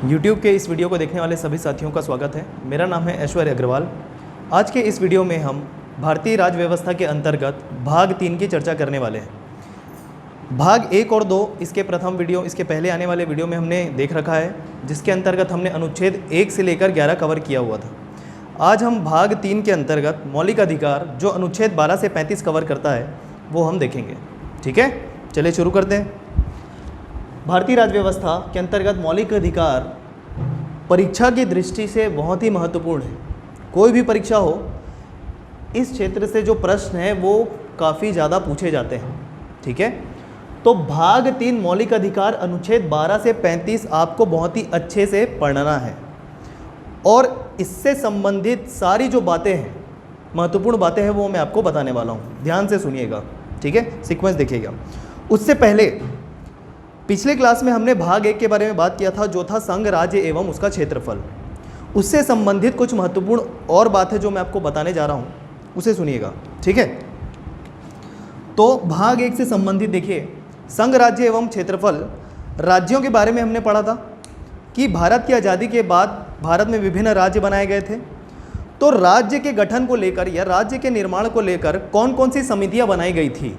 YouTube के इस video को देखने वाले सभी साथियों का स्वागत है। मेरा नाम है ऐश्वर्य अग्रवाल। आज के इस वीडियो में हम भारतीय राज्य व्यवस्था के अंतर्गत भाग 3 की चर्चा करने वाले हैं। भाग 1 और 2 इसके प्रथम वीडियो, इसके पहले आने वाले वीडियो में हमने देख रखा है, जिसके अंतर्गत हमने अनुच्छेद 1 से लेकर 11 कवर किया हुआ था। आज हम भाग 3 के अंतर्गत मौलिक अधिकार, जो अनुच्छेद 12 से 35 कवर करता है, वो हम देखेंगे। ठीक है, चलिए शुरू करते हैं। भारतीय राज्य व्यवस्था के अंतर्गत मौलिक अधिकार परीक्षा की दृष्टि से बहुत ही महत्वपूर्ण है। कोई भी परीक्षा हो, इस क्षेत्र से जो प्रश्न है वो काफ़ी ज़्यादा पूछे जाते हैं। ठीक है, तो भाग 3 मौलिक अधिकार अनुच्छेद 12 से 35 आपको बहुत ही अच्छे से पढ़ना है और इससे संबंधित सारी जो बातें हैं, महत्वपूर्ण बातें हैं, वो मैं आपको बताने वाला हूँ। ध्यान से सुनिएगा, ठीक है, सीक्वेंस देखिएगा। उससे पहले पिछले क्लास में हमने भाग 1 के बारे में बात किया था, जो था संघ, राज्य एवं उसका क्षेत्रफल। उससे संबंधित कुछ महत्वपूर्ण और बात है जो मैं आपको बताने जा रहा हूँ, उसे सुनिएगा। ठीक है, तो भाग 1 से संबंधित देखिए, संघ, राज्य एवं क्षेत्रफल। राज्यों के बारे में हमने पढ़ा था कि भारत की आज़ादी के बाद भारत में विभिन्न राज्य बनाए गए थे। तो राज्य के गठन को लेकर या राज्य के निर्माण को लेकर कौन कौन सी समितियाँ बनाई गई थी,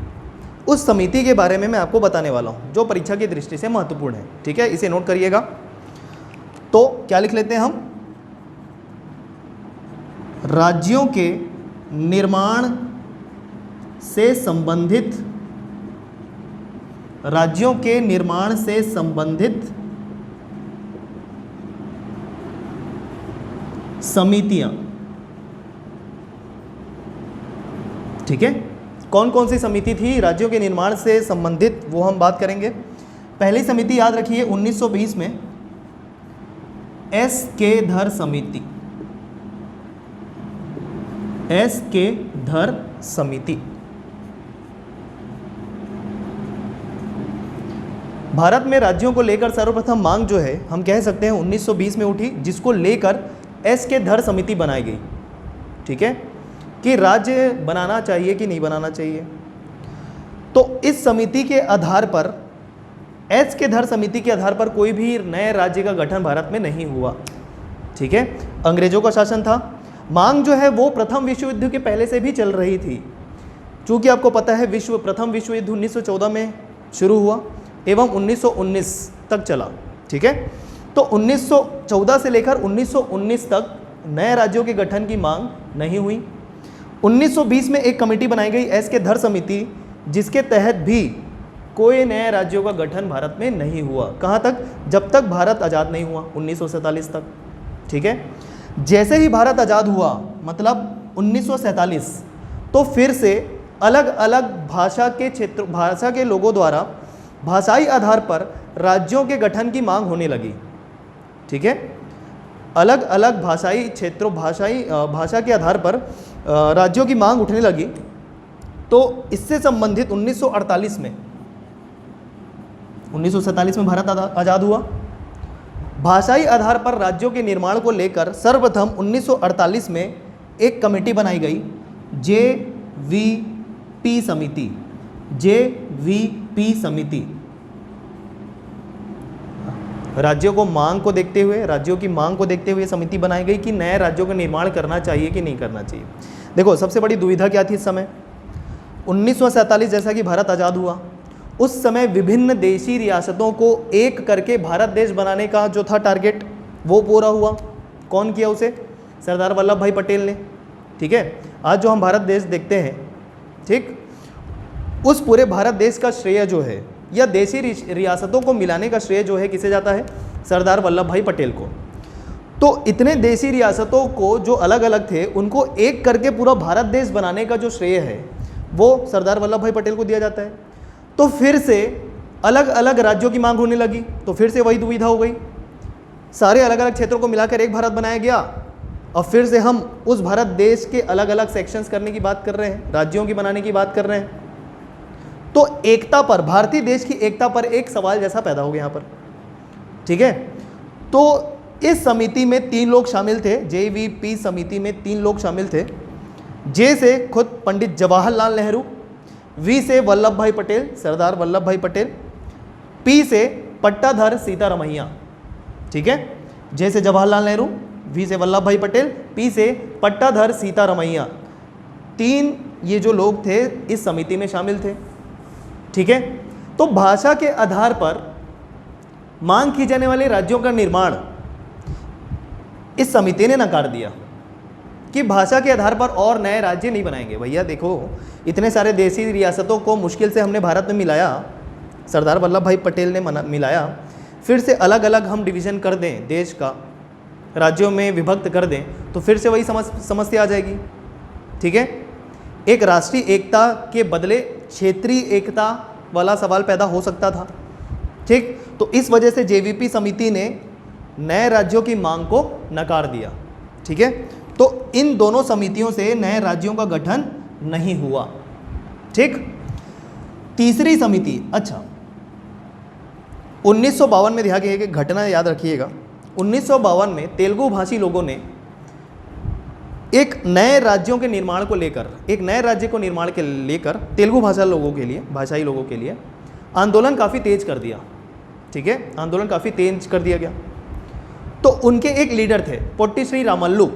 उस समिति के बारे में मैं आपको बताने वाला हूं, जो परीक्षा की दृष्टि से महत्वपूर्ण है। ठीक है, इसे नोट करिएगा। तो क्या लिख लेते हैं हम? राज्यों के निर्माण से संबंधित, राज्यों के निर्माण से संबंधित समितियां। ठीक है, कौन कौन सी समिति थी राज्यों के निर्माण से संबंधित, वो हम बात करेंगे। पहली समिति याद रखिए 1920 में एस के धर समिति, एस के धर समिति। भारत में राज्यों को लेकर सर्वप्रथम मांग जो है, हम कह सकते हैं 1920 में उठी, जिसको लेकर एस के धर समिति बनाई गई। ठीक है, कि राज्य बनाना चाहिए कि नहीं बनाना चाहिए। तो इस समिति के आधार पर, एस के धर समिति के आधार पर कोई भी नए राज्य का गठन भारत में नहीं हुआ। ठीक है, अंग्रेजों का शासन था। मांग जो है वो प्रथम विश्व युद्ध के पहले से भी चल रही थी। चूंकि आपको पता है प्रथम विश्व युद्ध 1914 में शुरू हुआ एवं 1919 तक चला। ठीक है, तो 1914 से लेकर 1919 तक नए राज्यों के गठन की मांग नहीं हुई। 1920 में एक कमेटी बनाई गई, एस के धर समिति, जिसके तहत भी कोई नए राज्यों का गठन भारत में नहीं हुआ। कहाँ तक? जब तक भारत आज़ाद नहीं हुआ, 1947 तक। ठीक है, जैसे ही भारत आज़ाद हुआ, मतलब 1947, तो फिर से अलग अलग भाषा के क्षेत्र, भाषा के लोगों द्वारा भाषाई आधार पर राज्यों के गठन की मांग होने लगी। ठीक है, अलग अलग भाषाई क्षेत्रों, भाषा के आधार पर राज्यों की मांग उठने लगी। तो इससे संबंधित 1948 में, 1947 में भारत आज़ाद हुआ। भाषाई आधार पर राज्यों के निर्माण को लेकर सर्वप्रथम 1948 में एक कमेटी बनाई गई, JVP समिति, JVP समिति। राज्यों को मांग को देखते हुए, राज्यों की मांग को देखते हुए समिति बनाई गई कि नए राज्यों का निर्माण करना चाहिए कि नहीं करना चाहिए। देखो, सबसे बड़ी दुविधा क्या थी इस समय? 1947 जैसा कि भारत आज़ाद हुआ, उस समय विभिन्न देशी रियासतों को एक करके भारत देश बनाने का जो था टारगेट, वो पूरा हुआ। कौन किया उसे? सरदार वल्लभ भाई पटेल ने। ठीक है, आज जो हम भारत देश देखते हैं, ठीक, उस पूरे भारत देश का श्रेय जो है, या देशी रियासतों को मिलाने का श्रेय जो है, किसे जाता है? सरदार वल्लभ भाई पटेल को। तो इतने देशी रियासतों को जो अलग अलग थे, उनको एक करके पूरा भारत देश बनाने का जो श्रेय है, वो सरदार वल्लभ भाई पटेल को दिया जाता है। तो फिर से अलग अलग राज्यों की मांग होने लगी, तो फिर से वही दुविधा हो गई। सारे अलग अलग क्षेत्रों को मिलाकर एक भारत बनाया गया, और फिर से हम उस भारत देश के अलग अलग सेक्शंस करने की बात कर रहे हैं, राज्यों की बनाने की बात कर रहे हैं। तो एकता पर, भारतीय देश की एकता पर एक सवाल जैसा पैदा हो गया यहाँ पर। ठीक है, तो इस समिति में 3 लोग शामिल थे, JVP समिति में 3 लोग शामिल थे। जे से खुद पंडित जवाहरलाल नेहरू, वी से वल्लभ भाई पटेल, सरदार वल्लभ भाई पटेल, पी से पट्टाधर सीतारमैया। ठीक है, जे से जवाहरलाल नेहरू, वी से वल्लभ भाई पटेल, पी से पट्टाधर सीतारमैया, 3 ये जो लोग थे इस समिति में शामिल थे। ठीक है, तो भाषा के आधार पर मांग की जाने वाले राज्यों का निर्माण इस समिति ने नकार दिया कि भाषा के आधार पर और नए राज्य नहीं बनाएंगे। भैया देखो, इतने सारे देशी रियासतों को मुश्किल से हमने भारत में मिलाया, सरदार वल्लभ भाई पटेल ने मिलाया, फिर से अलग अलग हम डिवीज़न कर दें, देश का राज्यों में विभक्त कर दें, तो फिर से वही समस्या आ जाएगी। ठीक है, एक राष्ट्रीय एकता के बदले क्षेत्रीय एकता वाला सवाल पैदा हो सकता था। ठीक, तो इस वजह से जेवीपी समिति ने नए राज्यों की मांग को नकार दिया। ठीक है, तो इन दोनों समितियों से नए राज्यों का गठन नहीं हुआ। ठीक, तीसरी समिति, अच्छा 1952 में ध्यान रखिएगा, घटना याद रखिएगा, 1952 में तेलुगु भाषी लोगों ने एक नए राज्यों के निर्माण को लेकर, एक नए राज्य को निर्माण के लेकर तेलुगु भाषा लोगों के लिए, भाषाई लोगों के लिए आंदोलन काफ़ी तेज कर दिया। ठीक है, आंदोलन काफ़ी तेज कर दिया गया। तो उनके एक लीडर थे पोट्टी श्री रामल्लू,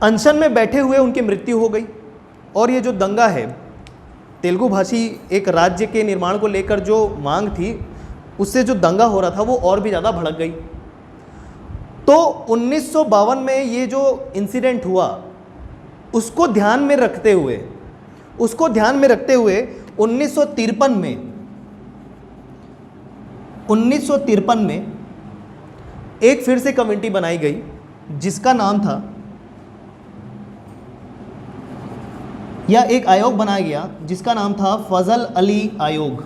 अनशन में बैठे हुए उनकी मृत्यु हो गई, और ये जो दंगा है, तेलुगु भाषी एक राज्य के निर्माण को लेकर जो मांग थी, उससे जो दंगा हो रहा था वो और भी ज़्यादा भड़क गई। तो 1952 में ये जो इंसिडेंट हुआ उसको ध्यान में रखते हुए 1953 में एक फिर से कमेटी बनाई गई जिसका नाम था, या एक आयोग बनाया गया जिसका नाम था फजल अली आयोग।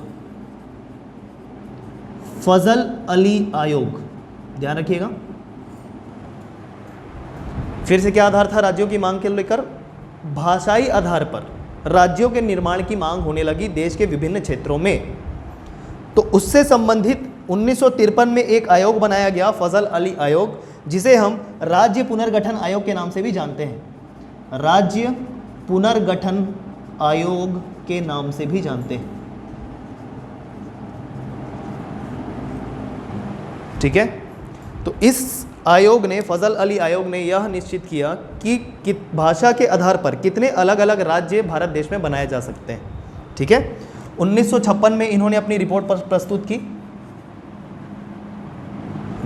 फजल अली आयोग, ध्यान रखिएगा। फिर से क्या आधार था राज्यों की मांग के लेकर? भाषाई आधार पर राज्यों के निर्माण की मांग होने लगी देश के विभिन्न क्षेत्रों में। तो उससे संबंधित 1953 में एक आयोग बनाया गया, फजल अली आयोग, जिसे हम राज्य पुनर्गठन आयोग के नाम से भी जानते हैं। राज्य पुनर्गठन आयोग के नाम से भी जानते हैं। ठीक है, तो इस आयोग ने, फजल अली आयोग ने यह निश्चित किया कि भाषा के आधार पर कितने अलग अलग राज्य भारत देश में बनाए जा सकते हैं। ठीक है, 1956 में इन्होंने अपनी रिपोर्ट प्रस्तुत की,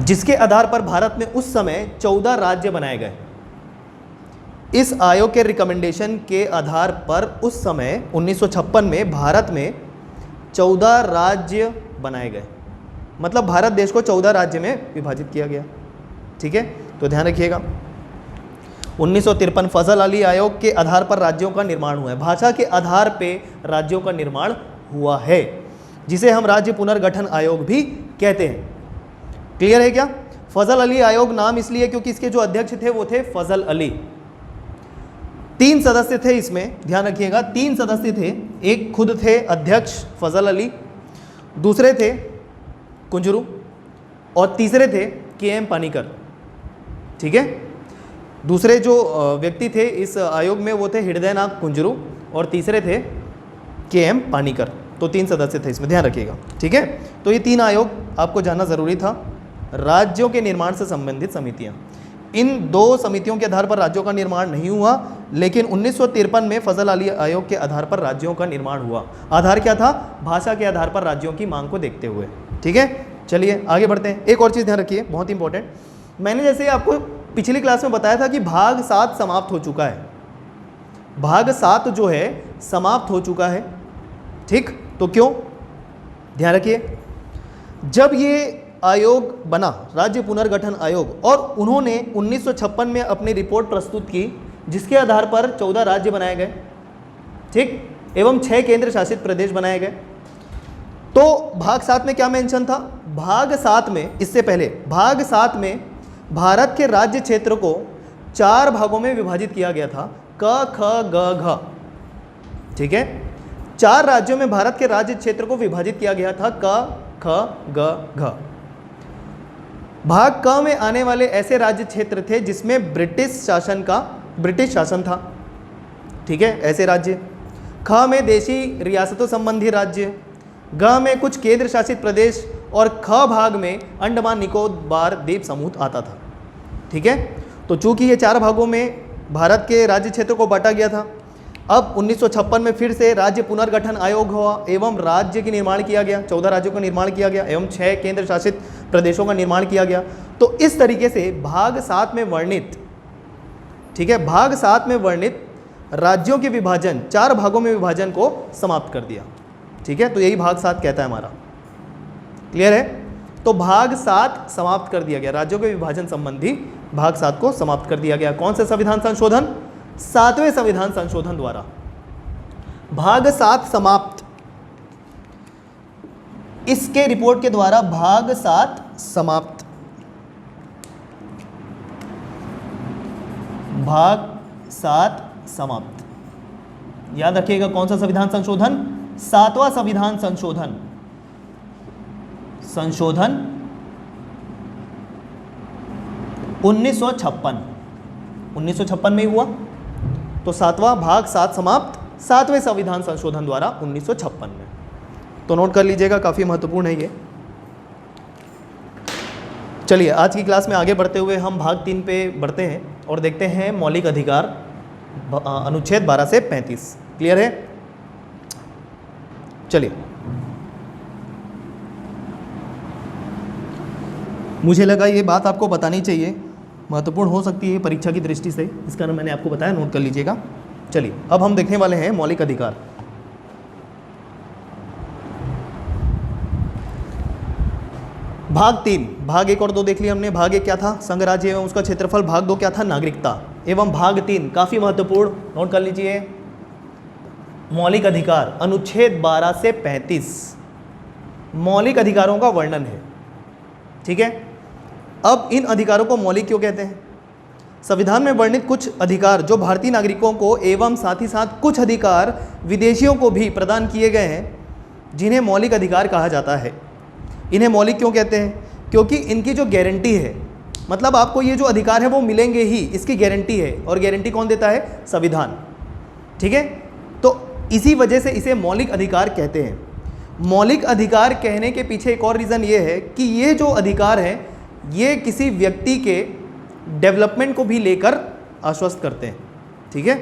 जिसके आधार पर भारत में उस समय 14 राज्य बनाए गए। इस आयोग के रिकमेंडेशन के आधार पर उस समय 1956 में भारत में 14 राज्य बनाए गए, मतलब भारत देश को 14 राज्य में विभाजित किया गया। ठीक है, तो ध्यान रखिएगा, 1953 फजल अली आयोग के आधार पर राज्यों का निर्माण हुआ है, भाषा के आधार पे राज्यों का निर्माण हुआ है, जिसे हम राज्य पुनर्गठन आयोग भी कहते हैं। क्लियर है क्या? फजल अली आयोग नाम इसलिए क्योंकि इसके जो अध्यक्ष थे वो थे फजल अली। 3 सदस्य थे इसमें, ध्यान रखिएगा, 3 सदस्य थे। एक खुद थे अध्यक्ष फजल अली, दूसरे थे कुंजरू, और तीसरे थे के.एम. पानीकर। ठीक है, दूसरे जो व्यक्ति थे इस आयोग में वो थे हृदयनाथ कुंजरू, और तीसरे थे के.एम. पानीकर। तो 3 सदस्य थे इसमें, ध्यान रखिएगा। ठीक है, तो ये 3 आयोग आपको जानना ज़रूरी था। राज्यों के निर्माण से संबंधित समितियां, इन 2 समितियों के आधार पर राज्यों का निर्माण नहीं हुआ, लेकिन 1953 में फजल अली आयोग के आधार पर राज्यों का निर्माण हुआ। आधार क्या था? भाषा के आधार पर राज्यों की मांग को देखते हुए। ठीक है, चलिए आगे बढ़ते हैं। एक और चीज़ ध्यान रखिए, बहुत इंपॉर्टेंट, मैंने जैसे आपको पिछली क्लास में बताया था कि भाग 7 समाप्त हो चुका है। भाग 7 जो है समाप्त हो चुका है। ठीक, तो क्यों? ध्यान रखिए, जब ये आयोग बना, राज्य पुनर्गठन आयोग, और उन्होंने 1956 में अपनी रिपोर्ट प्रस्तुत की, जिसके आधार पर 14 राज्य बनाए गए, ठीक, एवं 6 केंद्र शासित प्रदेश बनाए गए। तो भाग 7 में क्या मेंशन था? भाग 7 में, इससे पहले भाग 7 में भारत के राज्य क्षेत्र को 4 भागों में विभाजित किया गया था, क, ख, ग, घ। ठीक है, 4 राज्यों में भारत के राज्य क्षेत्र को विभाजित किया गया था, क, ख, ग, घ। भाग क में आने वाले ऐसे राज्य क्षेत्र थे जिसमें ब्रिटिश शासन था। ठीक है, ऐसे राज्य। ख में देशी रियासतों संबंधी राज्य, ग में कुछ केंद्र शासित प्रदेश, और ख भाग में अंडमान निकोबार द्वीप समूह आता था। ठीक है, तो चूंकि ये 4 भागों में भारत के राज्य क्षेत्र को बांटा गया था, अब 1956 में फिर से राज्य पुनर्गठन आयोग हुआ एवं राज्य की निर्माण किया गया, 14 राज्यों का निर्माण किया गया एवं 6 केंद्र शासित प्रदेशों का निर्माण किया गया। तो इस तरीके से भाग 7 में वर्णित, ठीक है, भाग 7 में वर्णित राज्यों के विभाजन, 4 भागों में विभाजन को समाप्त कर दिया। ठीक है, तो यही भाग 7 कहता है हमारा। क्लियर है? तो भाग 7 समाप्त कर दिया गया, राज्यों के विभाजन संबंधी भाग 7 को समाप्त कर दिया गया। कौन से संविधान संशोधन? 7वें संविधान संशोधन द्वारा भाग 7 समाप्त। इसके रिपोर्ट के द्वारा भाग 7 समाप्त। भाग 7 समाप्त। याद रखिएगा कौन सा संविधान संशोधन? 7वां संविधान संशोधन। संशोधन 1956 में हुआ, तो 7वां भाग 7 समाप्त 7वें संविधान संशोधन द्वारा 1956 में। तो नोट कर लीजिएगा, काफ़ी महत्वपूर्ण है ये। चलिए आज की क्लास में आगे बढ़ते हुए हम भाग 3 पे बढ़ते हैं और देखते हैं मौलिक अधिकार, अनुच्छेद 12 से 35। क्लियर है? चलिए, मुझे लगा ये बात आपको बतानी चाहिए, महत्वपूर्ण हो सकती है परीक्षा की दृष्टि से, इस कारण मैंने आपको बताया, नोट कर लीजिएगा। चलिए अब हम देखने वाले हैं मौलिक अधिकार। भाग 3, भाग 1 और 2 देख लिया हमने। भाग 1 क्या था? संघ राज्य एवं उसका क्षेत्रफल। भाग 2 क्या था? नागरिकता। एवं भाग 3 काफी महत्वपूर्ण, नोट कर लीजिए, मौलिक अधिकार, अनुच्छेद 12 से 35 मौलिक अधिकारों का वर्णन है। ठीक है, अब इन अधिकारों को मौलिक क्यों कहते हैं? संविधान में वर्णित कुछ अधिकार जो भारतीय नागरिकों को एवं साथ ही साथ कुछ अधिकार विदेशियों को भी प्रदान किए गए हैं, जिन्हें मौलिक अधिकार कहा जाता है। इन्हें मौलिक क्यों कहते हैं? क्योंकि इनकी जो गारंटी है, मतलब आपको ये जो अधिकार है वो मिलेंगे ही, इसकी गारंटी है। और गारंटी कौन देता है? संविधान। ठीक है, तो इसी वजह से इसे मौलिक अधिकार कहते हैं। मौलिक अधिकार कहने के पीछे एक और रीज़न ये है कि ये जो अधिकार है ये किसी व्यक्ति के डेवलपमेंट को भी लेकर आश्वस्त करते हैं। ठीक है,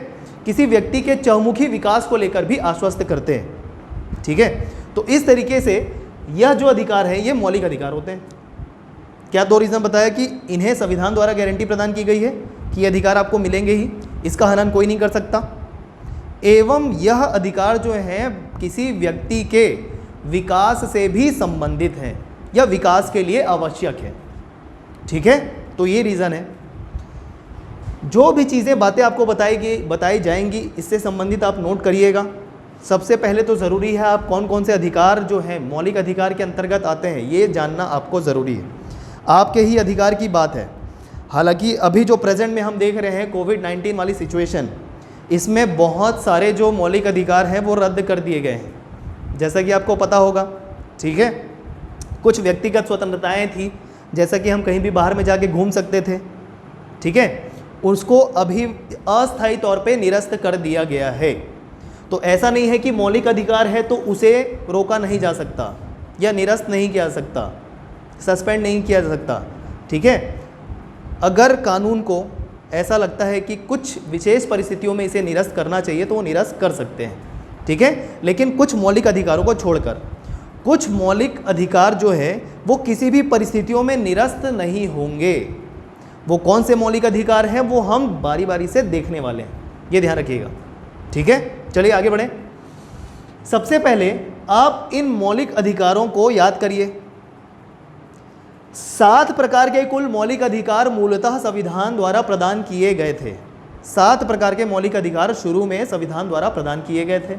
किसी व्यक्ति के चहुमुखी विकास को लेकर भी आश्वस्त करते हैं। ठीक है, तो इस तरीके से यह जो अधिकार है ये मौलिक अधिकार होते हैं। क्या 2 रीज़न बताया कि इन्हें संविधान द्वारा गारंटी प्रदान की गई है कि ये अधिकार आपको मिलेंगे ही, इसका हनन कोई नहीं कर सकता, एवं यह अधिकार जो है किसी व्यक्ति के विकास से भी संबंधित है या विकास के लिए आवश्यक है। ठीक है, तो ये रीज़न है। जो भी चीज़ें, बातें आपको बताई जाएंगी, इससे संबंधित आप नोट करिएगा। सबसे पहले तो ज़रूरी है आप कौन कौन से अधिकार जो हैं मौलिक अधिकार के अंतर्गत आते हैं ये जानना आपको ज़रूरी है। आपके ही अधिकार की बात है। हालांकि अभी जो प्रेजेंट में हम देख रहे हैं कोविड-19 वाली सिचुएशन, इसमें बहुत सारे जो मौलिक अधिकार हैं वो रद्द कर दिए गए हैं, जैसा कि आपको पता होगा। ठीक है, कुछ व्यक्तिगत स्वतंत्रताएं थी, जैसा कि हम कहीं भी बाहर में जाके घूम सकते थे। ठीक है, उसको अभी अस्थायी तौर पे निरस्त कर दिया गया है। तो ऐसा नहीं है कि मौलिक अधिकार है तो उसे रोका नहीं जा सकता या निरस्त नहीं किया जा सकता, सस्पेंड नहीं किया जा सकता। ठीक है, अगर कानून को ऐसा लगता है कि कुछ विशेष परिस्थितियों में इसे निरस्त करना चाहिए तो वो निरस्त कर सकते हैं। ठीक है, लेकिन कुछ मौलिक अधिकारों को छोड़कर कुछ मौलिक अधिकार जो है वो किसी भी परिस्थितियों में निरस्त नहीं होंगे। वो कौन से मौलिक अधिकार हैं वो हम बारी बारी से देखने वाले हैं, ये ध्यान रखिएगा। ठीक है, चलिए आगे बढ़ें। सबसे पहले आप इन मौलिक अधिकारों को याद करिए। 7 प्रकार के कुल मौलिक अधिकार मूलतः संविधान द्वारा प्रदान किए गए थे। 7 प्रकार के मौलिक अधिकार शुरू में संविधान द्वारा प्रदान किए गए थे।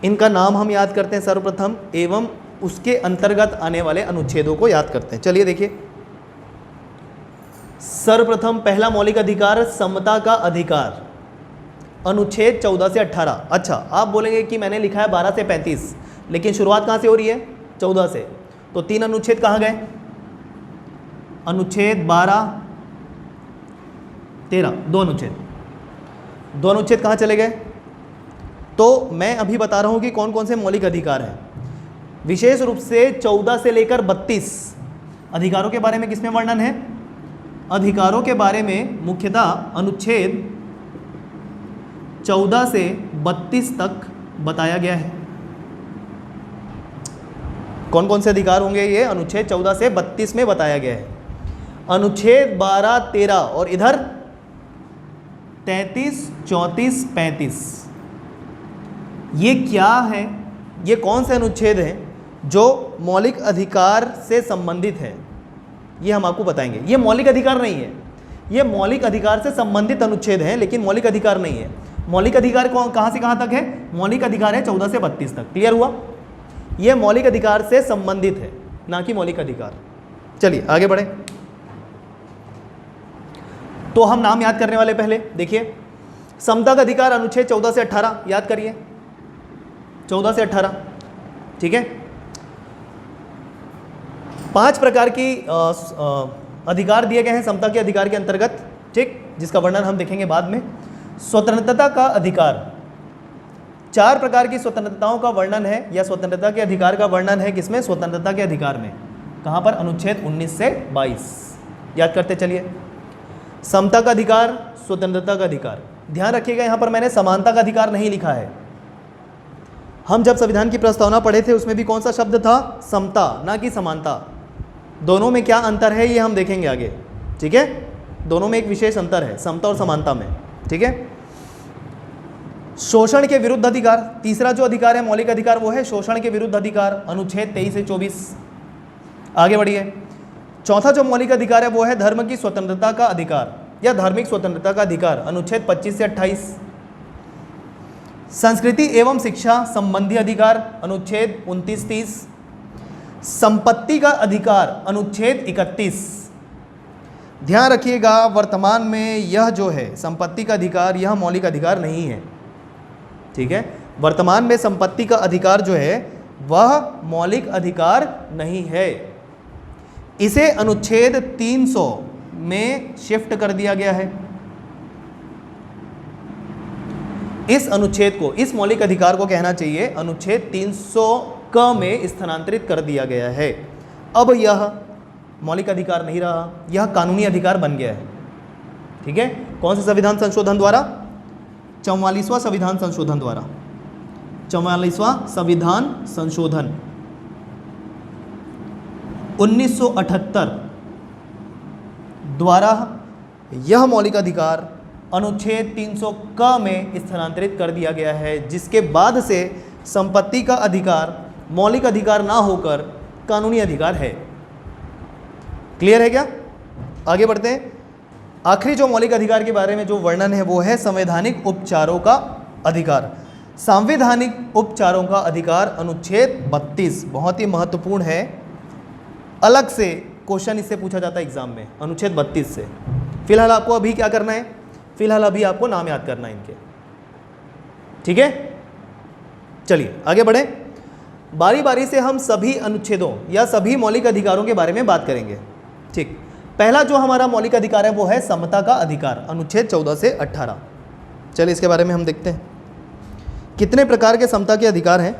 इनका नाम हम याद करते हैं सर्वप्रथम, एवं उसके अंतर्गत आने वाले अनुच्छेदों को याद करते हैं। चलिए देखिए, सर्वप्रथम पहला मौलिक अधिकार समता का अधिकार, अनुच्छेद 14 से 18। अच्छा, आप बोलेंगे कि मैंने लिखा है 12 से 35, लेकिन शुरुआत कहाँ से हो रही है? 14 से। तो 3 अनुच्छेद कहाँ गए? अनुच्छेद 12, 13, 2 अनुच्छेद कहाँ चले गए? तो मैं अभी बता रहा हूँ कि कौन कौन से मौलिक अधिकार हैं। विशेष रूप से 14 से लेकर 32 अधिकारों के बारे में किसमें वर्णन है? अधिकारों के बारे में मुख्यतः अनुच्छेद 14 से 32 तक बताया गया है। कौन कौन से अधिकार होंगे? ये अनुच्छेद 14 से 32 में बताया गया है। अनुच्छेद 12, 13 और इधर 33, 34, 35, ये क्या है? ये कौन से अनुच्छेद हैं जो मौलिक अधिकार से संबंधित है? ये हम आपको बताएंगे। ये मौलिक अधिकार नहीं है, ये मौलिक अधिकार से संबंधित अनुच्छेद हैं, लेकिन मौलिक अधिकार नहीं है। मौलिक अधिकार कहाँ से कहाँ तक है? मौलिक अधिकार है 14 से 32 तक। क्लियर हुआ? ये मौलिक अधिकार से संबंधित है, ना कि मौलिक अधिकार। चलिए आगे बढ़े। तो हम नाम याद करने वाले पहले देखिए, समता का अधिकार अनुच्छेद 14 से 18 याद करिए, 14 से 18, ठीक है। 5 प्रकार की अधिकार दिए गए हैं समता के अधिकार के अंतर्गत, ठीक, जिसका वर्णन हम देखेंगे बाद में। स्वतंत्रता का अधिकार, 4 प्रकार की स्वतंत्रताओं का वर्णन है या स्वतंत्रता के अधिकार का वर्णन है किसमें? स्वतंत्रता के अधिकार में। कहाँ पर? अनुच्छेद 19 से 22 याद करते चलिए। समता का अधिकार, स्वतंत्रता का अधिकार। ध्यान रखिएगा यहाँ पर मैंने समानता का अधिकार नहीं लिखा है। हम जब संविधान की प्रस्तावना पढ़े थे उसमें भी कौन सा शब्द था? समता, ना कि समानता। दोनों में क्या अंतर है ये हम देखेंगे आगे, ठीक है। दोनों में एक विशेष अंतर है, समता और समानता में, ठीक है। शोषण के विरुद्ध अधिकार, तीसरा जो अधिकार है मौलिक अधिकार वो है शोषण के विरुद्ध अधिकार, अनुच्छेद 23 से 24। आगे बढ़िए। चौथा जो मौलिक अधिकार है वो है धर्म की स्वतंत्रता का अधिकार या धार्मिक स्वतंत्रता का अधिकार, अनुच्छेद 25 से 28। संस्कृति एवं शिक्षा संबंधी अधिकार, अनुच्छेद 29-30। संपत्ति का अधिकार, अनुच्छेद 31। ध्यान रखिएगा वर्तमान में यह जो है संपत्ति का अधिकार, यह मौलिक अधिकार नहीं है, ठीक है। वर्तमान में संपत्ति का अधिकार जो है वह मौलिक अधिकार नहीं है। इसे अनुच्छेद 300 में शिफ्ट कर दिया गया है। इस अनुच्छेद को, इस मौलिक अधिकार को कहना चाहिए अनुच्छेद 300 क में स्थानांतरित कर दिया गया है। अब यह मौलिक अधिकार नहीं रहा, यह कानूनी अधिकार बन गया है, ठीक है। कौन से संविधान संशोधन द्वारा? 44वां संविधान संशोधन द्वारा। 44वां संविधान संशोधन 1978 द्वारा यह मौलिक अधिकार अनुच्छेद 300 क में स्थानांतरित कर दिया गया है, जिसके बाद से संपत्ति का अधिकार मौलिक अधिकार ना होकर कानूनी अधिकार है। क्लियर है क्या? आगे बढ़ते हैं। आखिरी जो मौलिक अधिकार के बारे में जो वर्णन है वो है संवैधानिक उपचारों का अधिकार। संवैधानिक उपचारों का अधिकार अनुच्छेद 32 बहुत ही महत्वपूर्ण है, अलग से क्वेश्चन इससे पूछा जाता है एग्जाम में, अनुच्छेद 32 से। फिलहाल आपको अभी क्या करना है? फिलहाल अभी आपको नाम याद करना है इनके, ठीक है। चलिए आगे बढ़े। बारी बारी से हम सभी अनुच्छेदों या सभी मौलिक अधिकारों के बारे में बात करेंगे, ठीक। पहला जो हमारा मौलिक अधिकार है वो है समता का अधिकार, अनुच्छेद 14 से 18। चलिए इसके बारे में हम देखते हैं कितने प्रकार के समता के अधिकार हैं,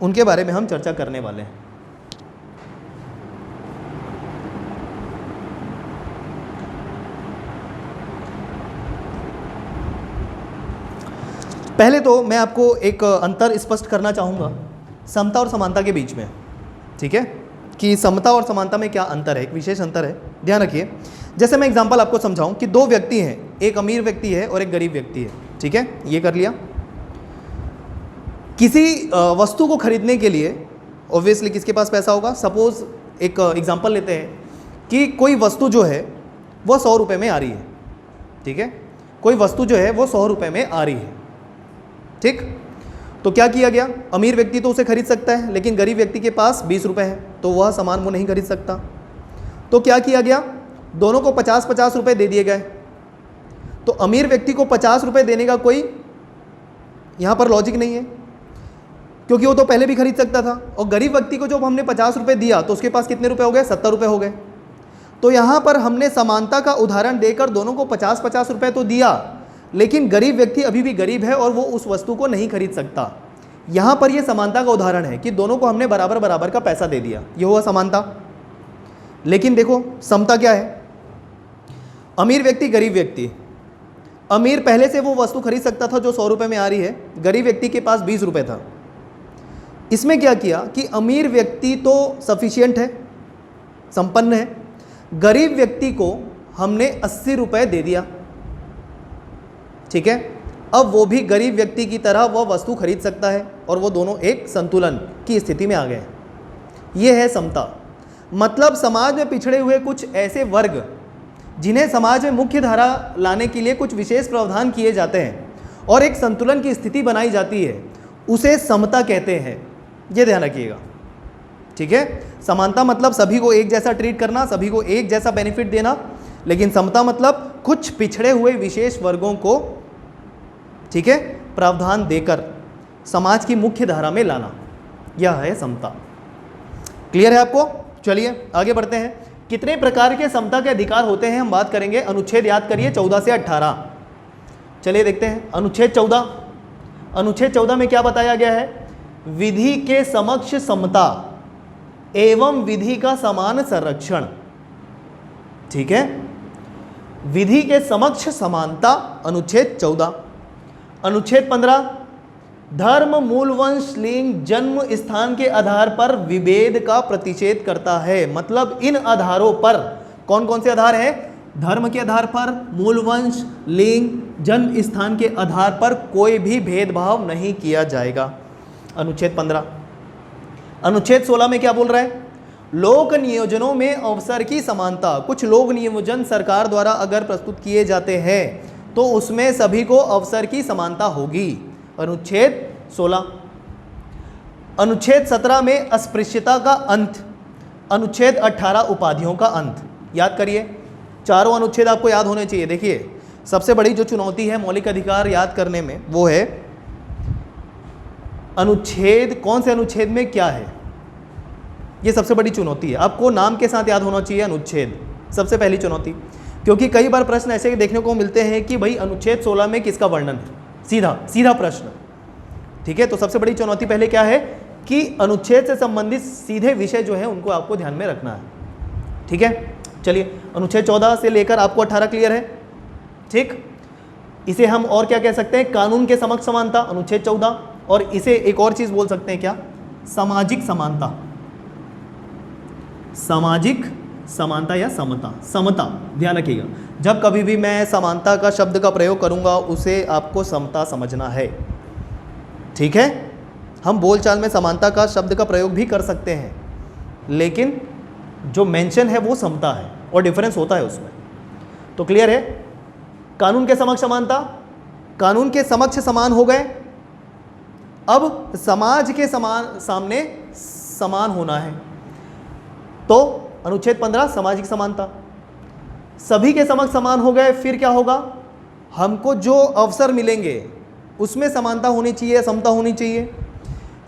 उनके बारे में हम चर्चा करने वाले हैं। पहले तो मैं आपको एक अंतर स्पष्ट करना चाहूँगा समता और समानता के बीच में, ठीक है, कि समता और समानता में क्या अंतर है, एक विशेष अंतर है। ध्यान रखिए। जैसे मैं एग्जांपल आपको समझाऊं कि 2 व्यक्ति हैं, एक अमीर व्यक्ति है और एक गरीब व्यक्ति है, ठीक है, ये कर लिया। किसी वस्तु को खरीदने के लिए ऑब्वियसली किसके पास पैसा होगा? सपोज एक एग्जांपल लेते हैं कि कोई वस्तु जो है वो 100 रुपये में आ रही है, ठीक है, कोई वस्तु जो है वो 100 रुपये में आ रही है, ठीक। तो क्या किया गया? अमीर व्यक्ति तो उसे खरीद सकता है, लेकिन गरीब व्यक्ति के पास 20 रुपये है तो वह सामान वो नहीं खरीद सकता। तो क्या किया गया? दोनों को 50-50 रुपये दे दिए गए। तो अमीर व्यक्ति को 50 रुपये देने का कोई यहाँ पर लॉजिक नहीं है, क्योंकि वो तो पहले भी खरीद सकता था। और गरीब व्यक्ति को जब हमने 50 रुपये दिया तो उसके पास कितने रुपये हो गए? 70 रुपये हो गए। तो यहाँ पर हमने समानता का उदाहरण देकर दोनों को 50-50 रुपये तो दिया, लेकिन गरीब व्यक्ति अभी भी गरीब है और वो उस वस्तु को नहीं खरीद सकता। यहाँ पर ये समानता का उदाहरण है कि दोनों को हमने बराबर बराबर का पैसा दे दिया, ये हुआ समानता। लेकिन देखो समता क्या है, अमीर व्यक्ति गरीब व्यक्ति, अमीर पहले से वो वस्तु खरीद सकता था जो 100 रुपये में आ रही है, गरीब व्यक्ति के पास 20 रुपये था। इसमें क्या किया कि अमीर व्यक्ति तो सफिशिएंट है, संपन्न है, गरीब व्यक्ति को हमने 80 रुपये दे दिया, ठीक है। अब वो भी गरीब व्यक्ति की तरह वह वस्तु खरीद सकता है और वो दोनों एक संतुलन की स्थिति में आ गए। ये है समता। मतलब समाज में पिछड़े हुए कुछ ऐसे वर्ग जिन्हें समाज में मुख्य धारा लाने के लिए कुछ विशेष प्रावधान किए जाते हैं और एक संतुलन की स्थिति बनाई जाती है, उसे समता कहते हैं। ये ध्यान रखिएगा, ठीक है। समानता मतलब सभी को एक जैसा ट्रीट करना, सभी को एक जैसा बेनिफिट देना, लेकिन समता मतलब कुछ पिछड़े हुए विशेष वर्गों को, ठीक है, प्रावधान देकर समाज की मुख्य धारा में लाना, यह है समता। क्लियर है आपको? चलिए आगे बढ़ते हैं। कितने प्रकार के समता के अधिकार होते हैं हम बात करेंगे। अनुच्छेद याद करिए 14 से 18। चलिए देखते हैं अनुच्छेद 14। अनुच्छेद 14 में क्या बताया गया है? विधि के समक्ष समता एवं विधि का समान संरक्षण, ठीक है। विधि के समक्ष समानता, अनुच्छेद 14। अनुच्छेद 15, धर्म, मूल वंश, लिंग, जन्म स्थान के आधार पर विभेद का प्रतिषेध करता है। मतलब इन आधारों पर, कौन कौन से आधार है? धर्म के आधार पर, मूल वंश, लिंग, जन्म स्थान के आधार पर कोई भी भेदभाव नहीं किया जाएगा। अनुच्छेद 15। अनुच्छेद 16 में क्या बोल रहा है? लोक नियोजनों में अवसर की समानता। कुछ लोक नियोजन सरकार द्वारा अगर प्रस्तुत किए जाते हैं तो उसमें सभी को अवसर की समानता होगी। अनुच्छेद 16। अनुच्छेद 17 में अस्पृश्यता का अंत। अनुच्छेद 18 उपाधियों का अंत। याद करिए, चारों अनुच्छेद आपको याद होने चाहिए। देखिए सबसे बड़ी जो चुनौती है मौलिक अधिकार याद करने में वो है अनुच्छेद, कौन से अनुच्छेद में क्या है, ये सबसे बड़ी चुनौती है। आपको नाम के साथ याद होना चाहिए अनुच्छेद, सबसे पहली चुनौती। क्योंकि कई बार प्रश्न ऐसे देखने को मिलते हैं कि भाई अनुच्छेद 16 में किसका वर्णन है, सीधा सीधा प्रश्न, ठीक है। तो सबसे बड़ी चुनौती पहले क्या है कि अनुच्छेद से संबंधित सीधे विषय जो है उनको आपको ध्यान में रखना है, ठीक है। चलिए अनुच्छेद 14 से लेकर आपको 18 क्लियर है, ठीक। इसे हम और क्या कह सकते हैं? कानून के समक्ष समानता, अनुच्छेद 14। और इसे एक और चीज बोल सकते हैं क्या? सामाजिक समानता, सामाजिक समानता या समता, समता। ध्यान रखिएगा, जब कभी भी मैं समानता का शब्द का प्रयोग करूंगा उसे आपको समता समझना है, ठीक है। हम बोलचाल में समानता का शब्द का प्रयोग भी कर सकते हैं, लेकिन जो मेंशन है वो समता है और डिफरेंस होता है उसमें। तो क्लियर है? कानून के समक्ष समानता, कानून के समक्ष समान हो गए, अब समाज के सामने समान होना है। तो अनुच्छेद 15 सामाजिक समानता, सभी के समक्ष समान हो गए, फिर क्या होगा? हमको जो अवसर मिलेंगे उसमें समानता होनी चाहिए, समता होनी चाहिए।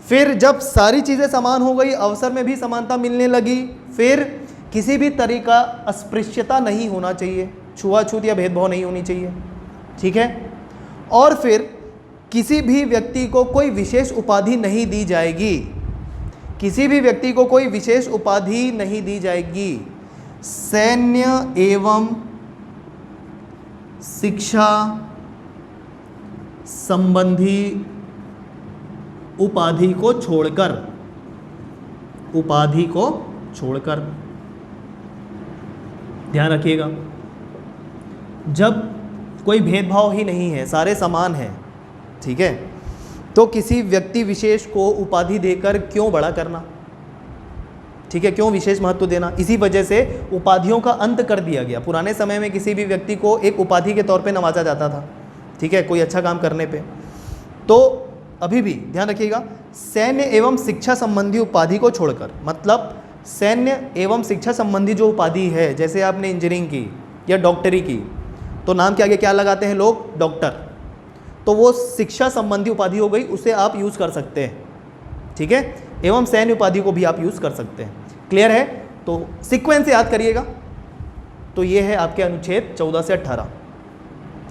फिर जब सारी चीज़ें समान हो गई, अवसर में भी समानता मिलने लगी, फिर किसी भी तरीका अस्पृश्यता नहीं होना चाहिए, छुआछूत या भेदभाव नहीं होनी चाहिए, ठीक है। और फिर किसी भी व्यक्ति को कोई विशेष उपाधि नहीं दी जाएगी, किसी भी व्यक्ति को कोई विशेष उपाधि नहीं दी जाएगी। सैन्य एवं शिक्षा संबंधी उपाधि को छोड़कर, उपाधि को छोड़कर, ध्यान रखिएगा, जब कोई भेदभाव ही नहीं है, सारे समान हैं, ठीक है, तो किसी व्यक्ति विशेष को उपाधि देकर क्यों बड़ा करना, ठीक है, क्यों विशेष महत्व देना। इसी वजह से उपाधियों का अंत कर दिया गया। पुराने समय में किसी भी व्यक्ति को एक उपाधि के तौर पे नवाजा जाता था, ठीक है, कोई अच्छा काम करने पे। तो अभी भी ध्यान रखिएगा, सैन्य एवं शिक्षा संबंधी उपाधि को छोड़कर, मतलब सैन्य एवं शिक्षा संबंधी जो उपाधि है, जैसे आपने इंजीनियरिंग की या डॉक्टरी की, तो नाम के आगे क्या लगाते हैं लोग? डॉक्टर। तो वो शिक्षा संबंधी उपाधि हो गई, उसे आप यूज़ कर सकते हैं, ठीक है। एवं सैन्य उपाधि को भी आप यूज़ कर सकते हैं। क्लियर है? तो सीक्वेंस याद करिएगा। तो ये है आपके अनुच्छेद 14 से 18।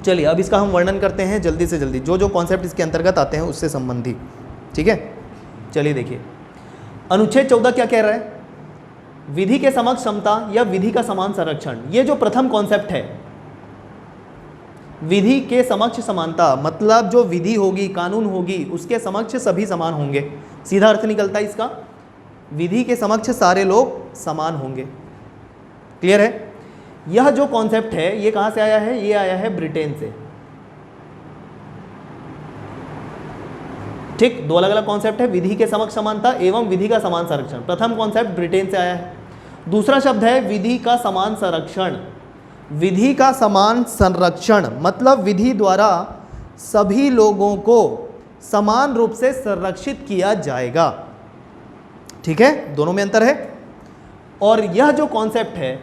चलिए अब इसका हम वर्णन करते हैं जल्दी से जल्दी, जो जो कॉन्सेप्ट इसके अंतर्गत आते हैं उससे संबंधी, ठीक है, चलिए देखिए अनुच्छेद 14 क्या कह रहा है, विधि के समक्ष समता या विधि का समान संरक्षण। ये जो प्रथम कॉन्सेप्ट है, विधि के समक्ष समानता, मतलब जो विधि होगी, कानून होगी, उसके समक्ष सभी समान होंगे। सीधा अर्थ निकलता है इसका, विधि के समक्ष सारे लोग समान होंगे। क्लियर है? यह जो कॉन्सेप्ट है ये कहां से आया है? ये आया है ब्रिटेन से। ठीक, दो अलग अलग कॉन्सेप्ट है, विधि के समक्ष समानता एवं विधि का समान संरक्षण। प्रथम कॉन्सेप्ट ब्रिटेन से आया है। दूसरा शब्द है विधि का समान संरक्षण। विधि का समान संरक्षण मतलब विधि द्वारा सभी लोगों को समान रूप से संरक्षित किया जाएगा। ठीक है, दोनों में अंतर है। और यह जो कॉन्सेप्ट है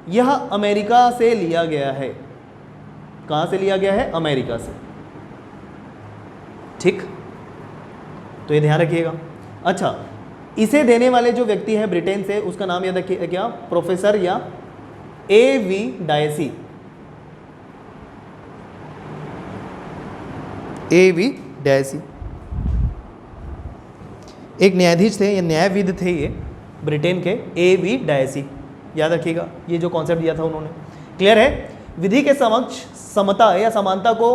यह अमेरिका से लिया गया है। कहां से लिया गया है? अमेरिका से। ठीक, तो ये ध्यान रखिएगा। अच्छा, इसे देने वाले जो व्यक्ति है ब्रिटेन से, उसका नाम याद रखिए, क्या? प्रोफेसर या A.V. डायसी। A.V. डायसी एक न्यायाधीश थे या न्यायविद थे ये ब्रिटेन के, A.V. डायसी। याद रखिएगा, ये जो कॉन्सेप्ट दिया था उन्होंने। क्लियर है? विधि के समक्ष समता या समानता को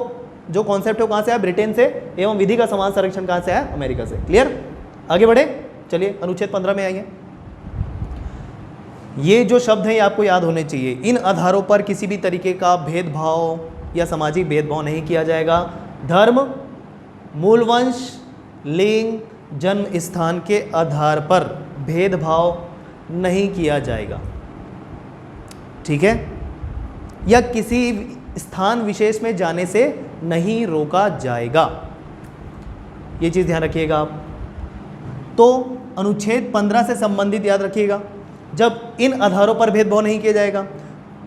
जो कॉन्सेप्ट है वो कहां से आया? ब्रिटेन से। एवं विधि का समान संरक्षण कहां से आया? अमेरिका से। क्लियर? आगे बढ़े, चलिए अनुच्छेद 15 में आइए। ये जो शब्द हैं ये आपको याद होने चाहिए। इन आधारों पर किसी भी तरीके का भेदभाव या सामाजिक भेदभाव नहीं किया जाएगा। धर्म, मूल वंश, लिंग, जन्म स्थान के आधार पर भेदभाव नहीं किया जाएगा। ठीक है? या किसी स्थान विशेष में जाने से नहीं रोका जाएगा। ये चीज़ ध्यान रखिएगा आप। तो अनुच्छेद 15 से संबंधित याद रखिएगा, जब इन आधारों पर भेदभाव नहीं किया जाएगा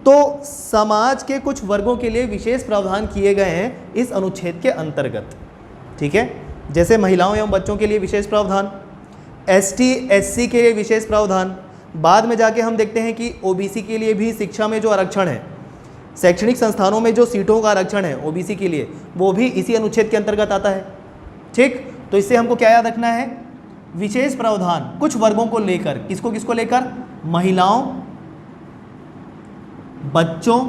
तो समाज के कुछ वर्गों के लिए विशेष प्रावधान किए गए हैं इस अनुच्छेद के अंतर्गत। ठीक है? जैसे महिलाओं एवं बच्चों के लिए विशेष प्रावधान, ST SC के लिए विशेष प्रावधान। बाद में जाके हम देखते हैं कि OBC के लिए भी शिक्षा में जो आरक्षण है, शैक्षणिक संस्थानों में जो सीटों का आरक्षण है OBC के लिए, वो भी इसी अनुच्छेद के अंतर्गत आता है। ठीक, तो इससे हमको क्या याद रखना है? विशेष प्रावधान कुछ वर्गों को लेकर। किसको किसको लेकर? महिलाओं, बच्चों,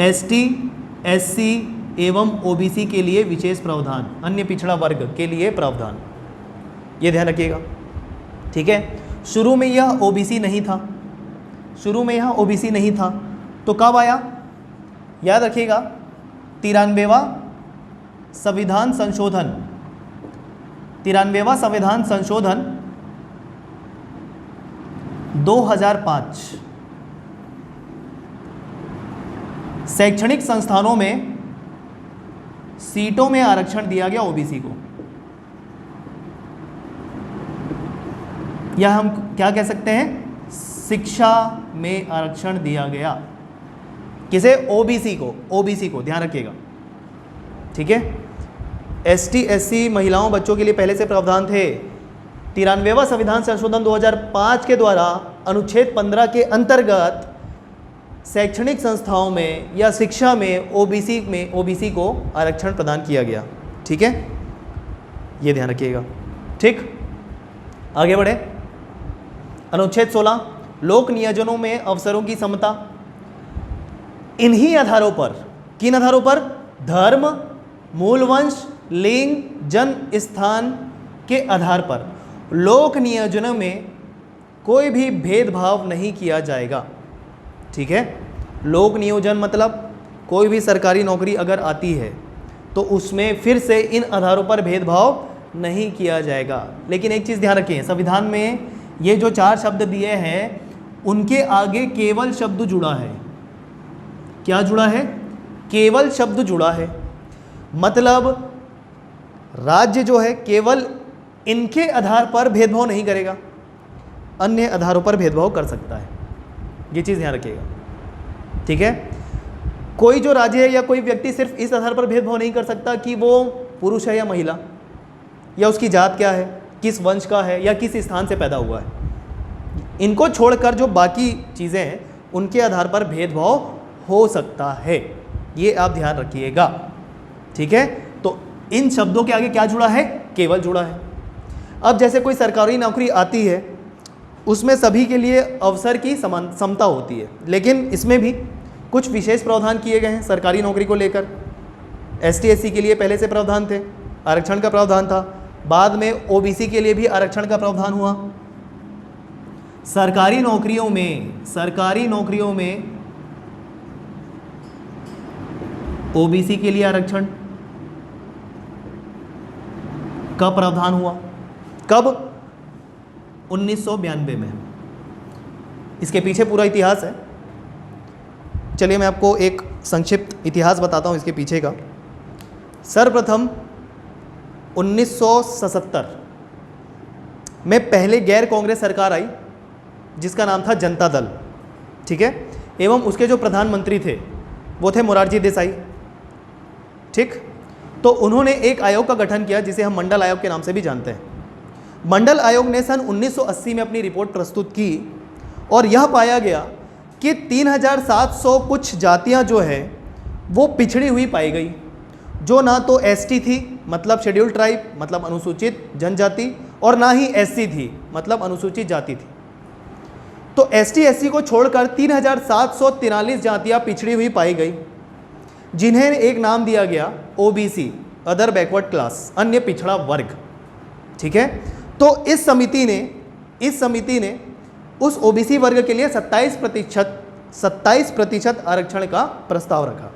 ST SC एवं OBC के लिए विशेष प्रावधान, अन्य पिछड़ा वर्ग के लिए प्रावधान। ये ध्यान रखिएगा। ठीक है? शुरू में यह OBC नहीं था, शुरू में यह OBC नहीं था, तो कब आया? याद रखिएगा, 93वां संविधान संशोधन, 93वां संविधान संशोधन 2005 शैक्षणिक संस्थानों में सीटों में आरक्षण दिया गया OBC को। या हम क्या कह सकते हैं? शिक्षा में आरक्षण दिया गया। किसे? OBC को। OBC को ध्यान रखिएगा। ठीक है? ST SC महिलाओं बच्चों के लिए पहले से प्रावधान थे। 93वां संविधान संशोधन 2005 के द्वारा अनुच्छेद 15 के अंतर्गत शैक्षणिक संस्थाओं में या शिक्षा में OBC को आरक्षण प्रदान किया गया। ठीक है? ये ध्यान रखिएगा। ठीक, आगे बढ़े। अनुच्छेद 16 लोक नियोजनों में अवसरों की समता। इन्हीं आधारों पर, किन आधारों पर? धर्म, मूल वंश, लिंग, जन्म स्थान के आधार पर लोक नियोजनों में कोई भी भेदभाव नहीं किया जाएगा। ठीक है? लोक नियोजन मतलब कोई भी सरकारी नौकरी अगर आती है तो उसमें फिर से इन आधारों पर भेदभाव नहीं किया जाएगा। लेकिन एक चीज़ ध्यान रखिए, संविधान में ये जो 4 शब्द दिए हैं उनके आगे केवल शब्द जुड़ा है। क्या जुड़ा है? केवल शब्द जुड़ा है। मतलब राज्य जो है केवल इनके आधार पर भेदभाव नहीं करेगा, अन्य आधारों पर भेदभाव कर सकता है। ये चीज़ ध्यान रखिएगा। ठीक है? कोई जो राज्य है या कोई व्यक्ति सिर्फ इस आधार पर भेदभाव नहीं कर सकता कि वो पुरुष है या महिला, या उसकी जात क्या है, किस वंश का है, या किस स्थान से पैदा हुआ है। इनको छोड़कर जो बाकी चीज़ें हैं उनके आधार पर भेदभाव हो सकता है। ये आप ध्यान रखिएगा। ठीक है? तो इन शब्दों के आगे क्या जुड़ा है? केवल जुड़ा है। अब जैसे कोई सरकारी नौकरी आती है, उसमें सभी के लिए अवसर की समता होती है, लेकिन इसमें भी कुछ विशेष प्रावधान किए गए हैं सरकारी नौकरी को लेकर। एसटी एससी के लिए पहले से प्रावधान थे, आरक्षण का प्रावधान था, बाद में ओबीसी के लिए भी आरक्षण का प्रावधान हुआ। सरकारी नौकरियों में ओबीसी के लिए आरक्षण का प्रावधान हुआ। कब? 1992 में। इसके पीछे पूरा इतिहास है। चलिए मैं आपको एक संक्षिप्त इतिहास बताता हूँ इसके पीछे का। सर्वप्रथम 1977 में पहले गैर कांग्रेस सरकार आई जिसका नाम था जनता दल, ठीक है, एवं उसके जो प्रधानमंत्री थे वो थे मोरारजी देसाई, ठीक। तो उन्होंने एक आयोग का गठन किया जिसे हम मंडल आयोग के नाम से भी जानते हैं। मंडल आयोग ने सन 1980 में अपनी रिपोर्ट प्रस्तुत की और यह पाया गया कि 3700 कुछ जातियां जो है वो पिछड़ी हुई पाई गई, जो ना तो एसटी थी मतलब शेड्यूल्ड ट्राइब मतलब अनुसूचित जनजाति, और ना ही एससी थी मतलब अनुसूचित जाति थी। तो एसटी एससी को छोड़कर 3743 जातियां पिछड़ी हुई पाई गई, जिन्हें एक नाम दिया गया ओबीसी, अदर बैकवर्ड क्लास, अन्य पिछड़ा वर्ग, ठीक है। तो इस समिति ने उस ओबीसी वर्ग के लिए 27% आरक्षण का प्रस्ताव रखा,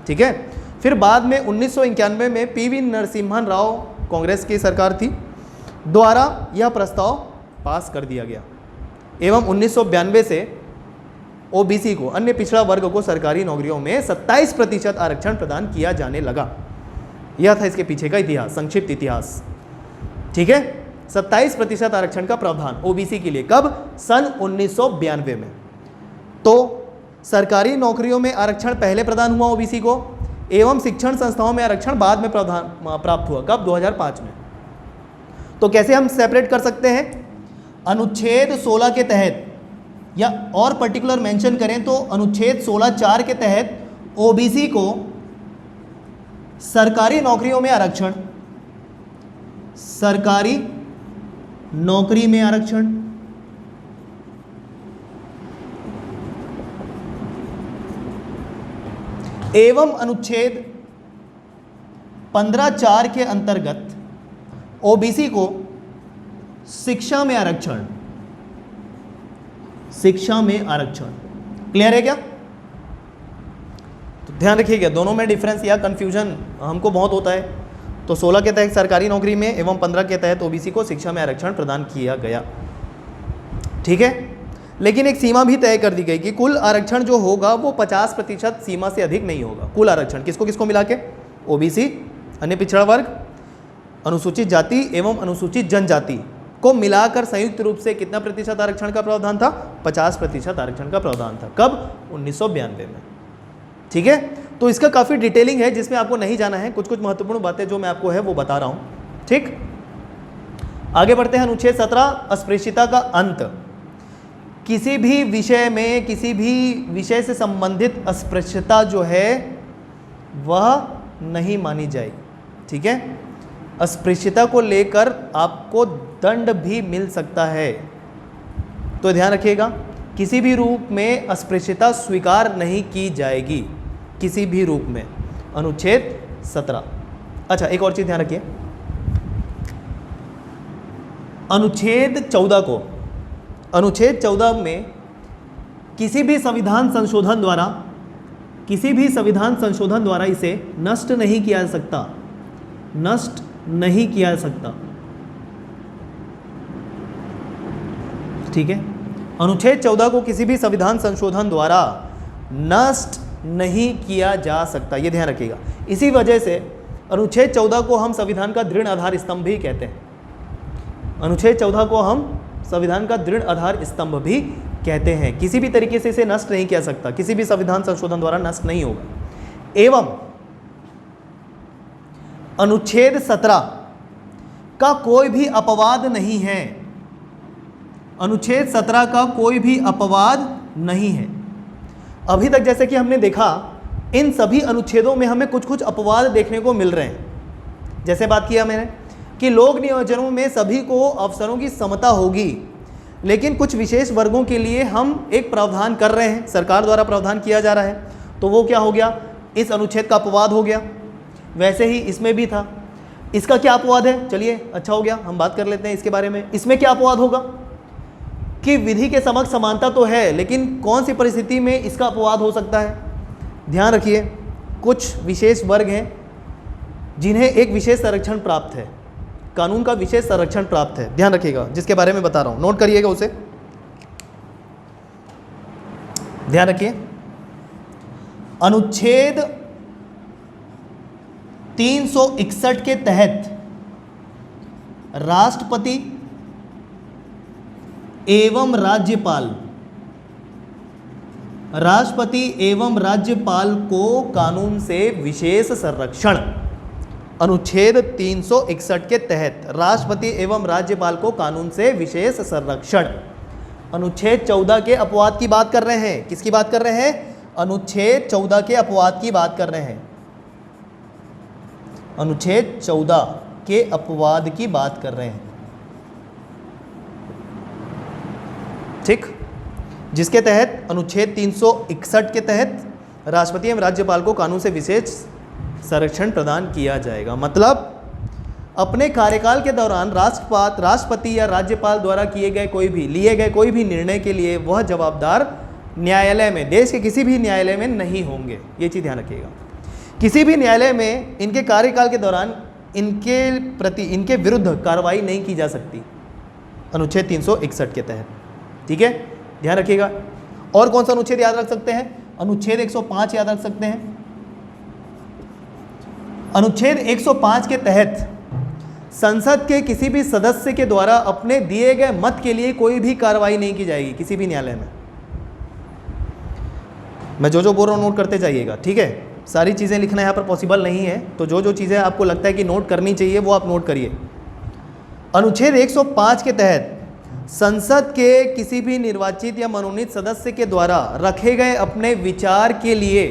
ठीक है। फिर बाद में 1991 में पीवी नरसिम्हन राव, कांग्रेस की सरकार थी, द्वारा यह प्रस्ताव पास कर दिया गया एवं 1992 से ओबीसी को, अन्य पिछड़ा वर्ग को सरकारी नौकरियों में 27% आरक्षण प्रदान किया जाने लगा। यह था इसके पीछे का इतिहास, संक्षिप्त इतिहास, ठीक है। 27% आरक्षण का प्रावधान ओबीसी के लिए कब? सन 1992 में। तो सरकारी नौकरियों में आरक्षण पहले प्रदान हुआ ओबीसी को, एवं शिक्षण संस्थाओं में आरक्षण बाद में प्राप्त हुआ, कब? 2005 में। तो कैसे हम सेपरेट कर सकते हैं? अनुच्छेद 16 के तहत, या और पर्टिकुलर मेंशन करें तो अनुच्छेद 16(4) के तहत ओबीसी को सरकारी नौकरियों में आरक्षण, सरकारी नौकरी में आरक्षण, एवं अनुच्छेद 15(4) के अंतर्गत ओबीसी को शिक्षा में आरक्षण, शिक्षा में आरक्षण। क्लियर है क्या? तो ध्यान रखिएगा, दोनों में डिफरेंस या कंफ्यूजन हमको बहुत होता है। तो 16 के तहत सरकारी नौकरी में एवं 15 के तहत ओबीसी को शिक्षा में आरक्षण प्रदान किया गया, ठीक है। लेकिन एक सीमा भी तय कर दी गई कि कुल आरक्षण जो होगा वो 50% सीमा से अधिक नहीं होगा। कुल आरक्षण किसको किसको मिला के? ओबीसी, अन्य पिछड़ा वर्ग, अनुसूचित जाति एवं अनुसूचित जनजाति को मिलाकर संयुक्त रूप से कितना प्रतिशत आरक्षण का प्रावधान था? 50% आरक्षण का प्रावधान था। कब? 1992 में, ठीक है। तो इसका काफ़ी डिटेलिंग है जिसमें आपको नहीं जाना है, कुछ कुछ महत्वपूर्ण बातें जो मैं आपको है वो बता रहा हूँ, ठीक। आगे बढ़ते हैं। अनुच्छेद 17, अस्पृश्यता का अंत। किसी भी विषय में, किसी भी विषय से संबंधित अस्पृश्यता जो है वह नहीं मानी जाएगी, ठीक है। अस्पृश्यता को लेकर आपको दंड भी मिल सकता है, तो ध्यान रखिएगा, किसी भी रूप में अस्पृश्यता स्वीकार नहीं की जाएगी, किसी भी रूप में। अनुच्छेद 17। अच्छा, एक और चीज ध्यान रखिए, अनुच्छेद 14 को, अनुच्छेद 14 में किसी भी संविधान संशोधन द्वारा, किसी भी संविधान संशोधन द्वारा इसे नष्ट नहीं किया जा सकता, नष्ट नहीं किया जा सकता, ठीक है। अनुच्छेद 14 को किसी भी संविधान संशोधन द्वारा नष्ट नहीं किया जा सकता, ये ध्यान रखिएगा। इसी वजह से अनुच्छेद 14 को हम संविधान का दृढ़ आधार स्तंभ भी कहते हैं। अनुच्छेद 14 को हम संविधान का दृढ़ आधार स्तंभ भी कहते हैं। किसी भी तरीके से इसे नष्ट नहीं किया सकता, किसी भी संविधान संशोधन द्वारा नष्ट नहीं होगा। एवं अनुच्छेद 17 का कोई भी अपवाद नहीं है, अनुच्छेद 17 का कोई भी अपवाद नहीं है। अभी तक जैसे कि हमने देखा, इन सभी अनुच्छेदों में हमें कुछ कुछ अपवाद देखने को मिल रहे हैं, जैसे बात किया मैंने कि लोक नियोजनों में सभी को अवसरों की समता होगी, लेकिन कुछ विशेष वर्गों के लिए हम एक प्रावधान कर रहे हैं, सरकार द्वारा प्रावधान किया जा रहा है, तो वो क्या हो गया, इस अनुच्छेद का अपवाद हो गया। वैसे ही इसमें भी था, इसका क्या अपवाद है, चलिए अच्छा हो गया हम बात कर लेते हैं इसके बारे में। इसमें क्या अपवाद होगा कि विधि के समक्ष समानता तो है, लेकिन कौन सी परिस्थिति में इसका अपवाद हो सकता है। ध्यान रखिए, कुछ विशेष वर्ग हैं जिन्हें एक विशेष संरक्षण प्राप्त है, कानून का विशेष संरक्षण प्राप्त है, ध्यान रखिएगा, जिसके बारे में बता रहा हूं, नोट करिएगा उसे, ध्यान रखिए। अनुच्छेद 361 के तहत राष्ट्रपति एवं राज्यपाल को कानून से विशेष संरक्षण, अनुच्छेद 361 के तहत राष्ट्रपति एवं राज्यपाल को कानून से विशेष संरक्षण। अनुच्छेद 14 के अपवाद की बात कर रहे हैं, किसकी बात कर रहे हैं, अनुच्छेद 14 के अपवाद की बात कर रहे हैं, अनुच्छेद 14 के अपवाद की बात कर रहे हैं, ठीक, जिसके तहत अनुच्छेद 361 के तहत राष्ट्रपति एवं राज्यपाल को कानून से विशेष संरक्षण प्रदान किया जाएगा। मतलब अपने कार्यकाल के दौरान राष्ट्रपति या राज्यपाल द्वारा लिए गए कोई भी निर्णय के लिए वह जवाबदार न्यायालय में, देश के किसी भी न्यायालय में नहीं होंगे, ये चीज़ ध्यान रखिएगा। किसी भी न्यायालय में इनके कार्यकाल के दौरान इनके विरुद्ध कार्रवाई नहीं की जा सकती, अनुच्छेद 361 के तहत, ठीक है, ध्यान रखिएगा। और कौन सा अनुच्छेद याद रख सकते हैं, अनुच्छेद 105 याद रख सकते हैं। अनुच्छेद 105 के तहत संसद के किसी भी सदस्य के द्वारा अपने दिए गए मत के लिए कोई भी कार्रवाई नहीं की जाएगी किसी भी न्यायालय में। मैं जो बोल रहा हूँ नोट करते जाइएगा, ठीक है, सारी चीज़ें लिखना यहाँ पर पॉसिबल नहीं है, तो जो चीज़ें आपको लगता है कि नोट करनी चाहिए वो आप नोट करिए। अनुच्छेद 105 के तहत संसद के किसी भी निर्वाचित या मनोनीत सदस्य के द्वारा रखे गए अपने विचार के लिए,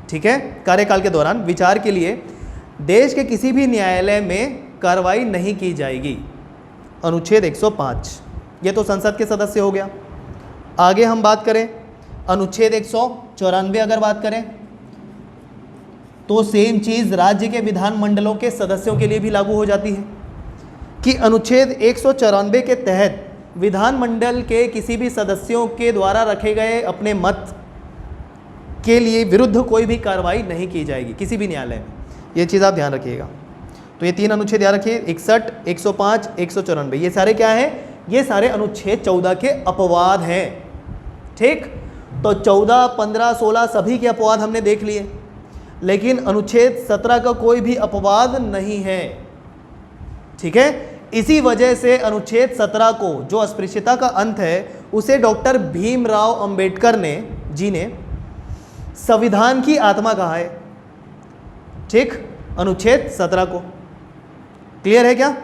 ठीक है, कार्यकाल के दौरान विचार के लिए देश के किसी भी न्यायालय में कार्रवाई नहीं की जाएगी, अनुच्छेद 105। ये तो संसद के सदस्य हो गया। आगे हम बात करें अनुच्छेद 194 अगर बात करें तो सेम चीज़ राज्य के विधानमंडलों के सदस्यों के लिए भी लागू हो जाती है कि अनुच्छेद 194 के तहत विधानमंडल के किसी भी सदस्यों के द्वारा रखे गए अपने मत के लिए विरुद्ध कोई भी कार्रवाई नहीं की जाएगी किसी भी न्यायालय में, ये चीज़ आप ध्यान रखिएगा। तो ये 3 अनुच्छेद याद रखिए, 61, 105, 194, ये सारे क्या हैं, ये सारे अनुच्छेद 14 के अपवाद हैं, ठीक। तो 14, 15, 16 सभी के अपवाद हमने देख लिए, लेकिन अनुच्छेद 17 का कोई भी अपवाद नहीं है, ठीक है। इसी वजह से अनुच्छेद 17 को, जो अस्पृश्यता का अंत है, उसे डॉक्टर भीमराव अंबेडकर जी ने संविधान की आत्मा कहा है, ठीक, अनुच्छेद 17 को। क्लियर है क्या।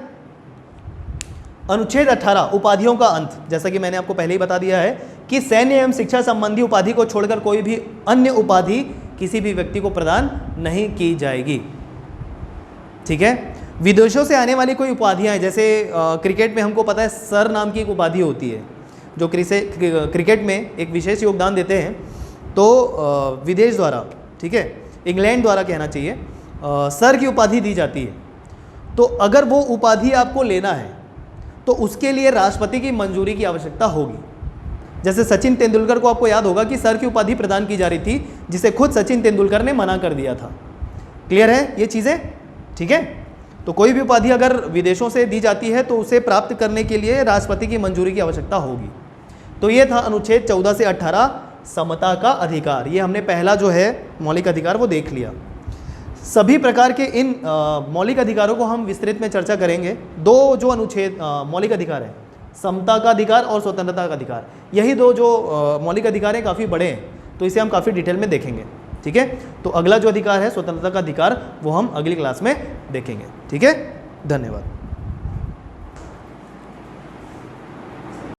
अनुच्छेद 18 उपाधियों का अंत, जैसा कि मैंने आपको पहले ही बता दिया है कि सैन्य एवं शिक्षा संबंधी उपाधि को छोड़कर कोई भी अन्य उपाधि किसी भी व्यक्ति को प्रदान नहीं की जाएगी, ठीक है। विदेशों से आने वाली कोई उपाधियां हैं, जैसे क्रिकेट में हमको पता है सर नाम की एक उपाधि होती है, जो क्रिकेट में एक विशेष योगदान देते हैं, तो विदेश द्वारा, ठीक है, इंग्लैंड द्वारा कहना चाहिए, सर की उपाधि दी जाती है। तो अगर वो उपाधि आपको लेना है तो उसके लिए राष्ट्रपति की मंजूरी की आवश्यकता होगी। जैसे सचिन तेंदुलकर को आपको याद होगा कि सर की उपाधि प्रदान की जा रही थी, जिसे खुद सचिन तेंदुलकर ने मना कर दिया था। क्लियर है ये चीज़ें, ठीक है। तो कोई भी उपाधि अगर विदेशों से दी जाती है तो उसे प्राप्त करने के लिए राष्ट्रपति की मंजूरी की आवश्यकता होगी। तो ये था अनुच्छेद 14 से 18 समता का अधिकार। ये हमने पहला जो है मौलिक अधिकार वो देख लिया। सभी प्रकार के इन मौलिक अधिकारों को हम विस्तृत में चर्चा करेंगे। दो जो अनुच्छेद मौलिक अधिकार है, समता का अधिकार और स्वतंत्रता का अधिकार, यही दो जो मौलिक अधिकार हैं काफ़ी बड़े हैं, तो इसे हम काफ़ी डिटेल में देखेंगे, ठीक है। तो अगला जो अधिकार है स्वतंत्रता का अधिकार, वो हम अगली क्लास में देखेंगे, ठीक है। धन्यवाद।